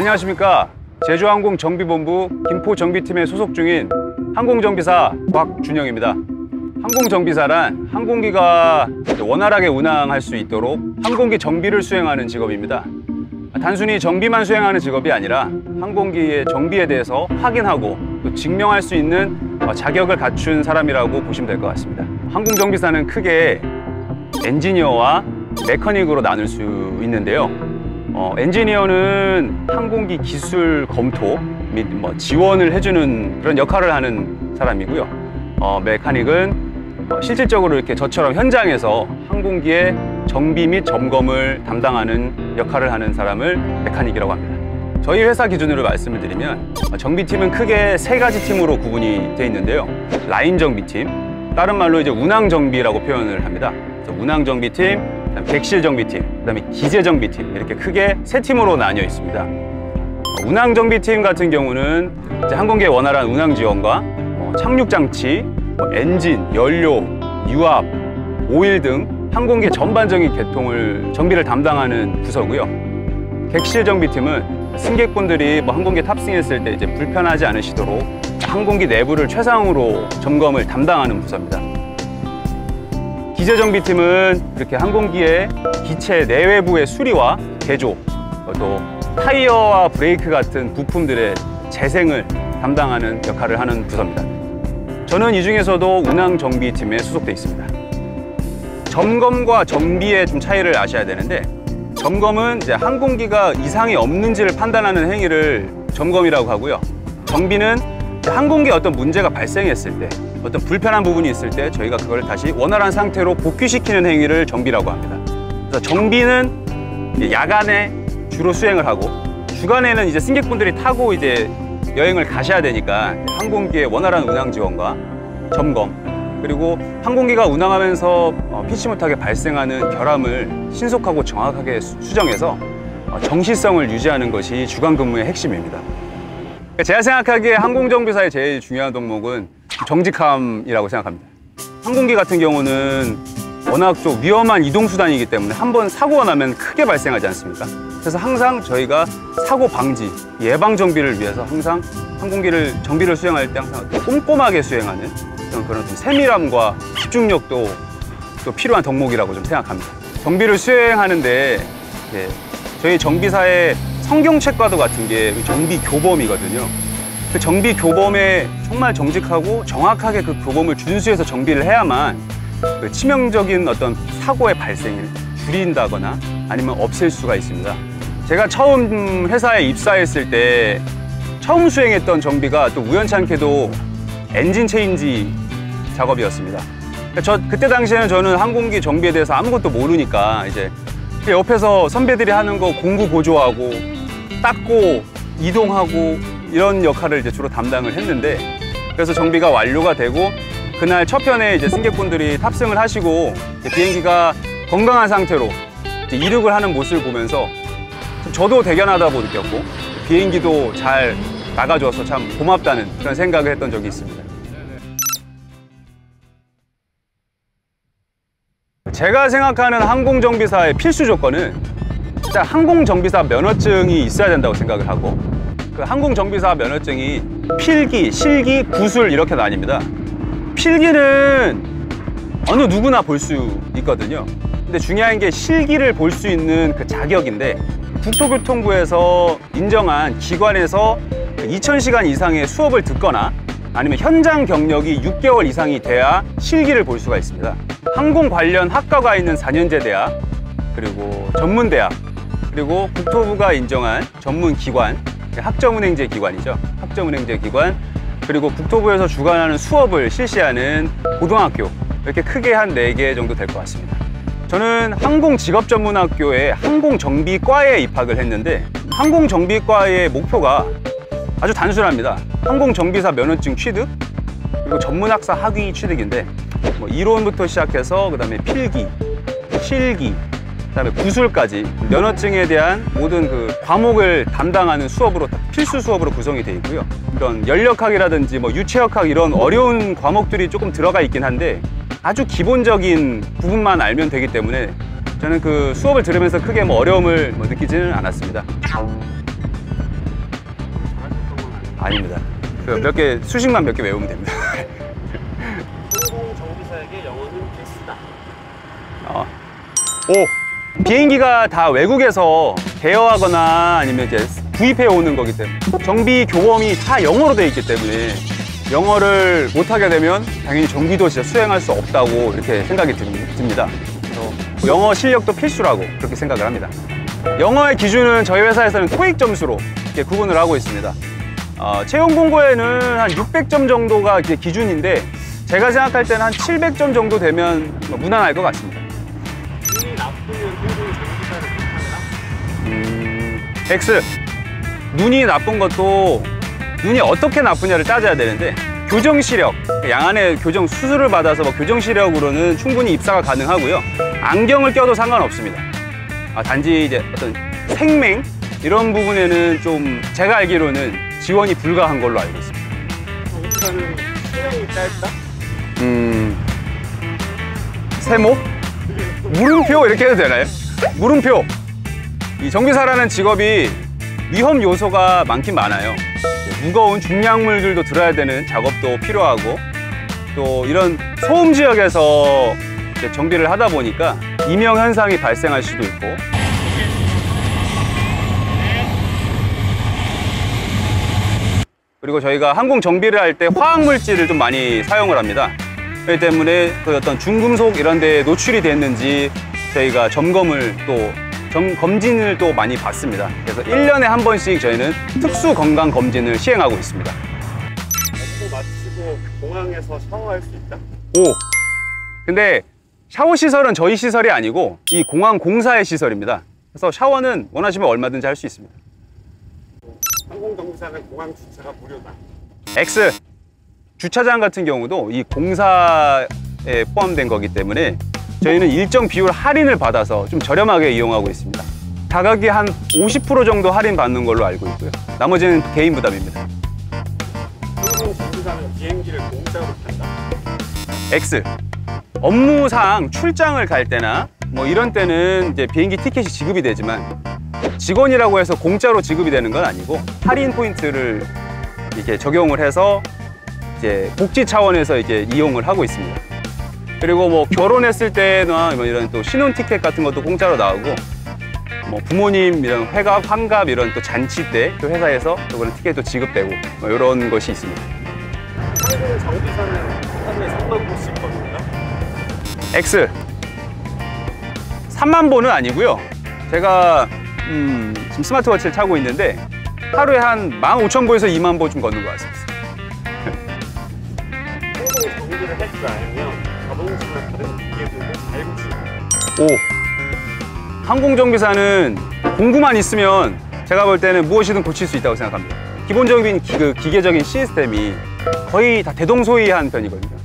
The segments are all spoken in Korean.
안녕하십니까. 제주항공정비본부 김포정비팀에 소속 중인 항공정비사 곽준영입니다. 항공정비사란 항공기가 원활하게 운항할 수 있도록 항공기 정비를 수행하는 직업입니다. 단순히 정비만 수행하는 직업이 아니라 항공기의 정비에 대해서 확인하고 또 증명할 수 있는 자격을 갖춘 사람이라고 보시면 될 것 같습니다. 항공정비사는 크게 엔지니어와 메커닉으로 나눌 수 있는데요. 엔지니어는 항공기 기술 검토 및 지원을 해주는 그런 역할을 하는 사람이고요. 메커닉은 실질적으로 이렇게 저처럼 현장에서 항공기의 정비 및 점검을 담당하는 역할을 하는 사람을 메커닉이라고 합니다. 저희 회사 기준으로 말씀을 드리면 정비팀은 크게 세 가지 팀으로 구분이 되어 있는데요. 라인 정비팀, 다른 말로 이제 운항 정비라고 표현을 합니다. 그래서 운항 정비팀, 객실 정비팀, 그다음에 기재 정비팀, 이렇게 크게 세 팀으로 나뉘어 있습니다. 운항 정비팀 같은 경우는 이제 항공기의 원활한 운항 지원과 착륙 장치, 엔진, 연료, 유압, 오일 등 항공기 전반적인 개통을 정비를 담당하는 부서고요. 객실 정비팀은 승객분들이 항공기에 탑승했을 때 이제 불편하지 않으시도록 항공기 내부를 최상으로 점검을 담당하는 부서입니다. 기재 정비팀은 이렇게 항공기의 기체 내외부의 수리와 개조, 또 타이어와 브레이크 같은 부품들의 재생을 담당하는 역할을 하는 부서입니다. 저는 이 중에서도 운항 정비팀에 소속돼 있습니다. 점검과 정비의 좀 차이를 아셔야 되는데, 점검은 이제 항공기가 이상이 없는지를 판단하는 행위를 점검이라고 하고요. 정비는 항공기에 어떤 문제가 발생했을 때, 어떤 불편한 부분이 있을 때 저희가 그걸 다시 원활한 상태로 복귀시키는 행위를 정비라고 합니다. 그래서 정비는 야간에 주로 수행을 하고, 주간에는 이제 승객분들이 타고 이제 여행을 가셔야 되니까 항공기의 원활한 운항 지원과 점검, 그리고 항공기가 운항하면서 피치 못하게 발생하는 결함을 신속하고 정확하게 수정해서 정시성을 유지하는 것이 주간 근무의 핵심입니다. 제가 생각하기에 항공정비사의 제일 중요한 덕목은 정직함이라고 생각합니다. 항공기 같은 경우는 워낙 좀 위험한 이동수단이기 때문에 한번 사고가 나면 크게 발생하지 않습니까? 그래서 항상 저희가 사고 방지, 예방 정비를 위해서 항상 항공기를 정비를 수행할 때 항상 꼼꼼하게 수행하는 그런 좀 세밀함과 집중력도 또 필요한 덕목이라고 좀 생각합니다. 정비를 수행하는데 저희 정비사의 성경책과도 같은 게 정비 교범이거든요. 그 정비 교범에 정말 정직하고 정확하게 그 교범을 준수해서 정비를 해야만 그 치명적인 어떤 사고의 발생을 줄인다거나 아니면 없앨 수가 있습니다. 제가 처음 회사에 입사했을 때 처음 수행했던 정비가 또 우연찮게도 엔진 체인지 작업이었습니다. 그때 당시에는 저는 항공기 정비에 대해서 아무것도 모르니까 이제 옆에서 선배들이 하는 거 공구 보조하고 닦고 이동하고 이런 역할을 이제 주로 담당을 했는데, 그래서 정비가 완료가 되고 그날 첫 편에 이제 승객분들이 탑승을 하시고 비행기가 건강한 상태로 이륙을 하는 모습을 보면서 저도 대견하다고 느꼈고 비행기도 잘 나가줘서 참 고맙다는 그런 생각을 했던 적이 있습니다. 제가 생각하는 항공정비사의 필수 조건은 일단 항공정비사 면허증이 있어야 된다고 생각을 하고, 그 항공정비사 면허증이 필기, 실기, 구술 이렇게 나뉩니다. 필기는 어느 누구나 볼 수 있거든요. 근데 중요한 게 실기를 볼 수 있는 그 자격인데, 국토교통부에서 인정한 기관에서 2000시간 이상의 수업을 듣거나 아니면 현장 경력이 6개월 이상이 돼야 실기를 볼 수가 있습니다. 항공 관련 학과가 있는 4년제 대학, 그리고 전문대학, 그리고 국토부가 인정한 전문기관, 학점운행제 기관이죠. 학점운행제 기관, 그리고 국토부에서 주관하는 수업을 실시하는 고등학교, 이렇게 크게 한 4개 정도 될 것 같습니다. 저는 항공직업전문학교의 항공정비과에 입학을 했는데, 항공정비과의 목표가 아주 단순합니다. 항공정비사 면허증 취득, 그리고 전문학사 학위 취득인데, 이론부터 시작해서 그다음에 필기, 실기, 그다음에 구술까지 면허증에 대한 모든 그 과목을 담당하는 수업으로 필수 수업으로 구성이 되어 있고요. 이런 연력학이라든지 유체역학 이런 어려운 과목들이 조금 들어가 있긴 한데 아주 기본적인 부분만 알면 되기 때문에 저는 그 수업을 들으면서 크게 어려움을 느끼지는 않았습니다. 아닙니다. 그 수식만 몇 개 외우면 됩니다. 항공 정비사에게 영어는 필수다. 오! 비행기가 다 외국에서 대여하거나 아니면 이제 구입해 오는 거기 때문에 정비 교범이 다 영어로 되어 있기 때문에 영어를 못하게 되면 당연히 정비도 진짜 수행할 수 없다고 이렇게 생각이 듭니다. 그래서 영어 실력도 필수라고 그렇게 생각을 합니다. 영어의 기준은 저희 회사에서는 토익 점수로 이렇게 구분을 하고 있습니다. 채용 공고에는 한 600점 정도가 이제 기준인데 제가 생각할 때는 한 700점 정도 되면 무난할 것 같습니다. 눈이 나쁘면 항공 정비사를 못하더라? X. 눈이 나쁜 것도 눈이 어떻게 나쁘냐를 따져야 되는데 교정 시력, 양안에 교정 수술을 받아서 교정 시력으로는 충분히 입사가 가능하고요. 안경을 껴도 상관없습니다. 단지 이제 어떤 생맹 이런 부분에는 좀 제가 알기로는 지원이 불가한 걸로 알고 있습니다. 정비사는 수명이 짧다? 세모? 물음표 이렇게 해도 되나요? 물음표. 이 정비사라는 직업이 위험 요소가 많긴 많아요. 무거운 중량물들도 들어야 되는 작업도 필요하고 또 이런 소음 지역에서 정비를 하다 보니까 이명 현상이 발생할 수도 있고 그리고 저희가 항공 정비를 할 때 화학 물질을 좀 많이 사용을 합니다. 그렇기 때문에 그 어떤 중금속 이런 데에 노출이 됐는지 저희가 점검을 또 검진을 또 많이 받습니다. 그래서 1년에 한 번씩 저희는 특수 건강 검진을 시행하고 있습니다. 업무 마치고 공항에서 샤워할 수 있다? 오! 근데 샤워 시설은 저희 시설이 아니고 이 공항 공사의 시설입니다. 그래서 샤워는 원하시면 얼마든지 할 수 있습니다. 항공 정비사는 공항 주차가 무료다. X! 주차장 같은 경우도 이 공사에 포함된 거기 때문에 저희는 일정 비율 할인을 받아서 좀 저렴하게 이용하고 있습니다. 가격이 한 50% 정도 할인 받는 걸로 알고 있고요. 나머지는 개인 부담입니다. 항공 정비사는 비행기를 공짜로 탄다. X. 업무상 출장을 갈 때나 이런 때는 이제 비행기 티켓이 지급이 되지만 직원이라고 해서 공짜로 지급이 되는 건 아니고 할인 포인트를 이렇게 적용을 해서 이제 복지 차원에서 이제 이용을 하고 있습니다. 그리고 결혼했을 때나 이런 또 신혼 티켓 같은 것도 공짜로 나오고 부모님 이런 회갑, 환갑 이런 또 잔치 때 또 회사에서 또 그런 티켓도 지급되고 이런 것이 있습니다. 항공 정비사는 하루에 3만 보씩 버는다? X. 3만 보는 아니고요. 제가 지금 스마트워치를 차고 있는데 하루에 한 15,000보에서 2만 보 좀 걷는 것 같습니다. 항공 정비를 할 줄 알면 자동차나 다른 기계들도 잘 고치고. 오! 항공정비사는 공구만 있으면 제가 볼 때는 무엇이든 고칠 수 있다고 생각합니다. 기본적인 기계적인 시스템이 거의 다 대동소이한 편이거든요.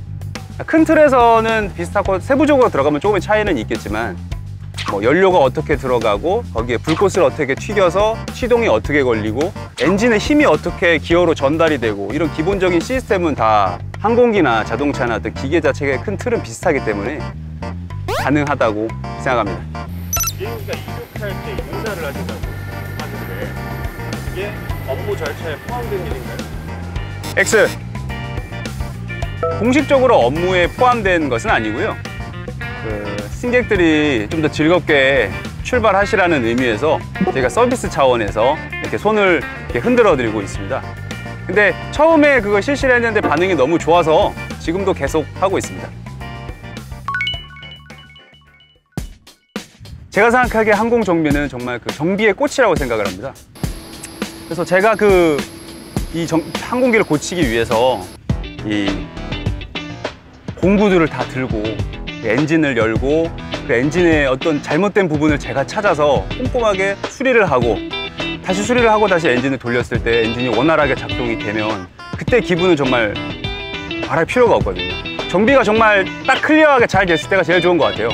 큰 틀에서는 비슷하고 세부적으로 들어가면 조금의 차이는 있겠지만 연료가 어떻게 들어가고 거기에 불꽃을 어떻게 튀겨서 시동이 어떻게 걸리고 엔진의 힘이 어떻게 기어로 전달이 되고 이런 기본적인 시스템은 다 항공기나 자동차나 어떤 기계 자체의 큰 틀은 비슷하기 때문에 가능하다고 생각합니다. 비행기가 이륙할 때 인사를 하신다고 하는데 이게 업무 절차에 포함된 일인가요? X. 공식적으로 업무에 포함된 것은 아니고요. 승객들이 좀 더 즐겁게 출발하시라는 의미에서 저희가 서비스 차원에서 이렇게 손을 이렇게 흔들어 드리고 있습니다. 근데 처음에 그걸 실시를 했는데 반응이 너무 좋아서 지금도 계속 하고 있습니다. 제가 생각하기에 항공정비는 정말 정비의 꽃이라고 생각을 합니다. 그래서 제가 항공기를 고치기 위해서 이 공구들을 다 들고 엔진을 열고 그 엔진의 어떤 잘못된 부분을 제가 찾아서 꼼꼼하게 수리를 하고 다시 엔진을 돌렸을 때 엔진이 원활하게 작동이 되면 그때 기분은 정말 말할 필요가 없거든요. 정비가 정말 딱 클리어하게 잘 됐을 때가 제일 좋은 것 같아요.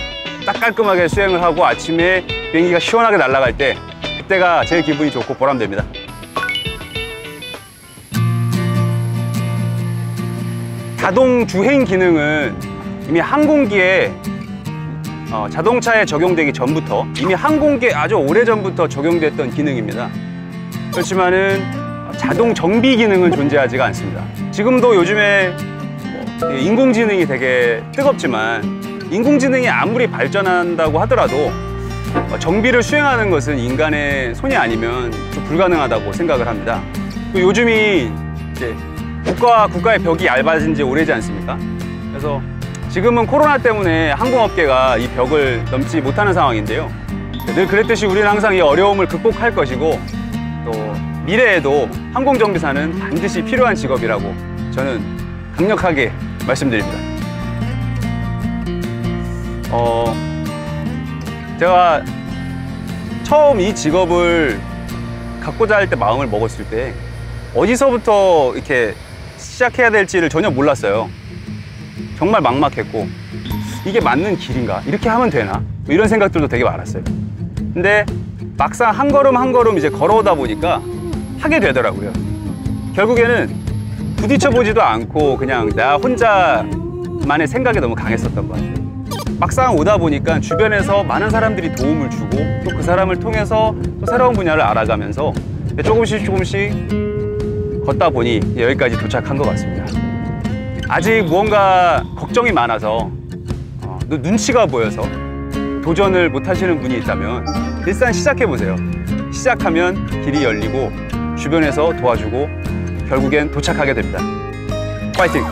딱 깔끔하게 수행을 하고 아침에 비행기가 시원하게 날아갈 때 그때가 제일 기분이 좋고 보람됩니다. 자동 주행 기능은 이미 항공기에 자동차에 적용되기 전부터 이미 항공기에 아주 오래전부터 적용됐던 기능입니다. 그렇지만은 자동 정비 기능은 존재하지가 않습니다. 지금도 요즘에 인공지능이 되게 뜨겁지만 인공지능이 아무리 발전한다고 하더라도 정비를 수행하는 것은 인간의 손이 아니면 좀 불가능하다고 생각을 합니다. 또 요즘이 이제 국가의 벽이 얇아진 지 오래지 않습니까? 그래서 지금은 코로나 때문에 항공업계가 이 벽을 넘지 못하는 상황인데요. 늘 그랬듯이 우리는 항상 이 어려움을 극복할 것이고 또 미래에도 항공정비사는 반드시 필요한 직업이라고 저는 강력하게 말씀드립니다. 제가 처음 이 직업을 갖고자 할 때 마음을 먹었을 때 어디서부터 이렇게 시작해야 될지를 전혀 몰랐어요. 정말 막막했고 이게 맞는 길인가? 이렇게 하면 되나? 뭐 이런 생각들도 되게 많았어요. 근데 막상 한 걸음 한 걸음 이제 걸어오다 보니까 하게 되더라고요. 결국에는 부딪혀 보지도 않고 그냥 나 혼자만의 생각이 너무 강했었던 것 같아요. 막상 오다 보니까 주변에서 많은 사람들이 도움을 주고 또 그 사람을 통해서 또 새로운 분야를 알아가면서 조금씩 걷다 보니 여기까지 도착한 것 같습니다. 아직 무언가 걱정이 많아서 눈치가 보여서 도전을 못 하시는 분이 있다면 일단 시작해 보세요. 시작하면 길이 열리고 주변에서 도와주고 결국엔 도착하게 됩니다. 파이팅!